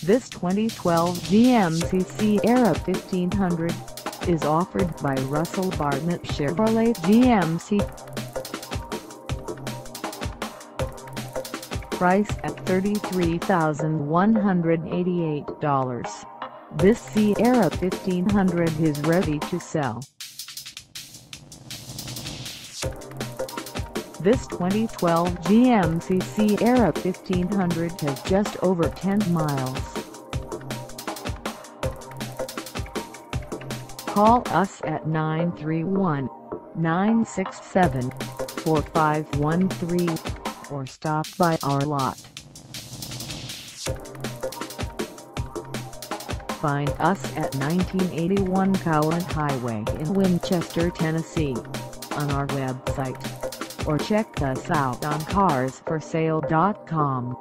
This 2012 GMC Sierra 1500 is offered by Russell Barnett Chevrolet GMC. Price at $33,188. This Sierra 1500 is ready to sell. This 2012 GMC Sierra 1500 has just over 10 miles. Call us at 931-967-4513 or stop by our lot. Find us at 1981 COWAN Highway in Winchester, Tennessee, on our website, or check us out on carsforsale.com.